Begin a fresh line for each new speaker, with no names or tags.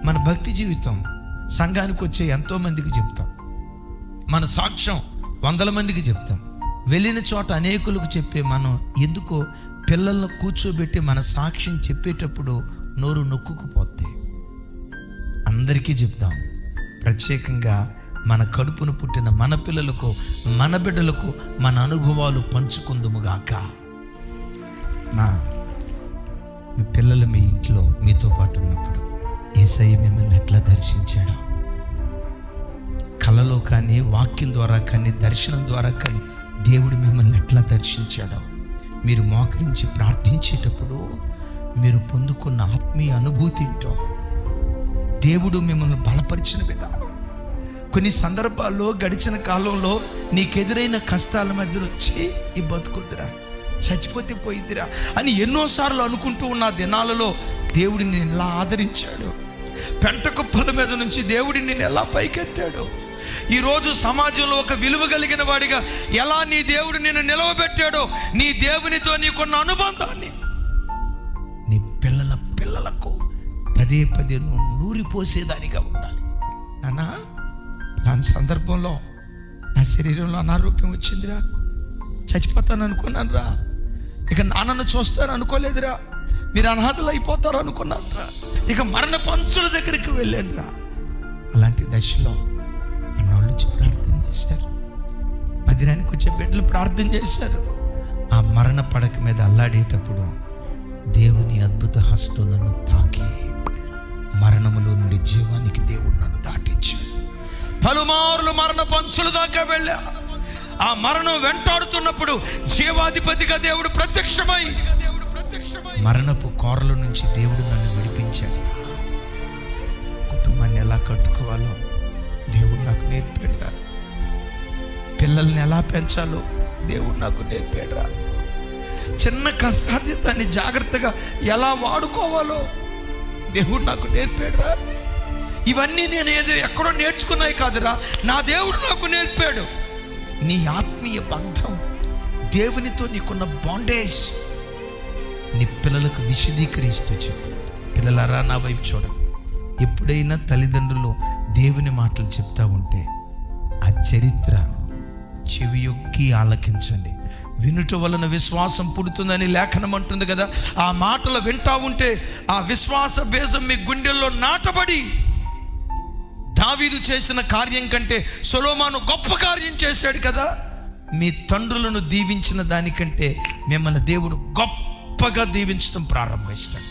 మన భక్తి జీవితం సంఘానికి వచ్చే ఎంతోమందికి చెప్తాం, మన సాక్ష్యం 100 మందికి చెప్తాం. వెళ్ళిన చోట అనేకులకు చెప్పే మనం ఎందుకో పిల్లలను కూర్చోబెట్టి మన సాక్ష్యం చెప్పేటప్పుడు నోరు నొక్కుకుపోతే అందరికీ చెప్దాం. ప్రత్యేకంగా మన కడుపును పుట్టిన మన పిల్లలకు, మన బిడ్డలకు మన అనుభవాలు పంచుకుందుముగాక. మీ పిల్లలు మీ ఇంట్లో మీతో పాటు ఉన్నప్పుడు యేసయ్య మిమ్మల్ని ఎట్లా దర్శించాడో, కలలో కానీ, వాక్యం ద్వారా కానీ, దర్శనం ద్వారా కానీ దేవుడు మిమ్మల్ని ఎట్లా దర్శించాడో, మీరు మోకరించి ప్రార్థించేటప్పుడు మీరు పొందుకున్న ఆత్మీయ అనుభూతి ఏంటో, దేవుడు మిమ్మల్ని బలపరిచిన విధానం. కొన్ని సందర్భాల్లో గడిచిన కాలంలో నీకెదురైన కష్టాల మధ్యలో ఈ బతుకొద్దురా, చచ్చిపోతే పోయిద్దిరా అని ఎన్నోసార్లు అనుకుంటూ ఉన్న దినాలలో దేవుడు నిన్ను ఎలా ఆదరించాడు, పెంట కుప్పల మీద నుంచి దేవుడు నిన్ను ఎలా పైకెత్తాడు, ఈరోజు సమాజంలో ఒక విలువ కలిగిన వాడిగా ఎలా నీ దేవుడు నిన్ను నిలవబెట్టాడో, నీ దేవునితో నీకున్న అనుబంధాన్ని నీ పిల్లలకు పదే నువ్వు నూరిపోసేదానిగా ఉండాలి. నాన్న, దాని సందర్భంలో నా శరీరంలో అనారోగ్యం వచ్చిందిరా, చచ్చిపోతాను అనుకున్నాను రా, ఇక నాన్నను చూస్తాను అనుకోలేదురా, మీరు అనాథలు అయిపోతారు అనుకున్నాను రా, ఇక మరణ పంచుల దగ్గరికి వెళ్ళాను రా. అలాంటి దశలో అన్నోళ్ళు వచ్చి ప్రార్థన చేశారు, మందిరానికి వచ్చే బిడ్డలు ప్రార్థన చేశారు. ఆ మరణ పడక మీద అల్లాడేటప్పుడు దేవుని అద్భుత హస్తం నన్ను తాకి మరణములో నుండి జీవానికి దేవుడు నన్ను దాటించాడు. పలుమార్లు మరణ పంచుల దాకా వెళ్ళా. ఆ మరణం వెంటాడుతున్నప్పుడు జీవాధిపతిగా దేవుడు ప్రత్యక్షమై మరణపు కోరల నుంచి దేవుడు నన్ను విడిపించాడు. కుటుంబాన్ని ఎలా కట్టుకోవాలో దేవుడు నాకు నేర్పాడురా, పిల్లల్ని ఎలా పెంచాలో దేవుడు నాకు నేర్పాడురా, చిన్న కష్టాన్ని జాగ్రత్తగా ఎలా వాడుకోవాలో దేవుడు నాకు నేర్పాడురా. ఇవన్నీ నేను ఏదో ఎక్కడో నేర్చుకున్నాయి కాదురా, నా దేవుడు నాకు నేర్పాడు. నీ ఆత్మీయ బంధం, దేవునితో నీకున్న బాండేజ్ నీ పిల్లలకు విశదీకరిస్తూ చెప్పు. పిల్లలారా, నా వైపు చూడండి. ఎప్పుడైనా తల్లిదండ్రులు దేవుని మాటలు చెప్తా ఉంటే ఆ చరిత్ర చెవియొక్కి ఆలకించండి. వినుట వలన విశ్వాసం పుడుతుందని లేఖనం అంటుంది కదా. ఆ మాటలు వింటా ఉంటే ఆ విశ్వాస బీజం మీ గుండెల్లో నాటబడి దావీదు చేసిన కార్యం కంటే సొలొమోను గొప్ప కార్యం చేశాడు కదా. మీ తండ్రులను దీవించిన దానికంటే మిమ్మల్ని దేవుడు గొప్పగా దీవించడం ప్రారంభిస్తాడు.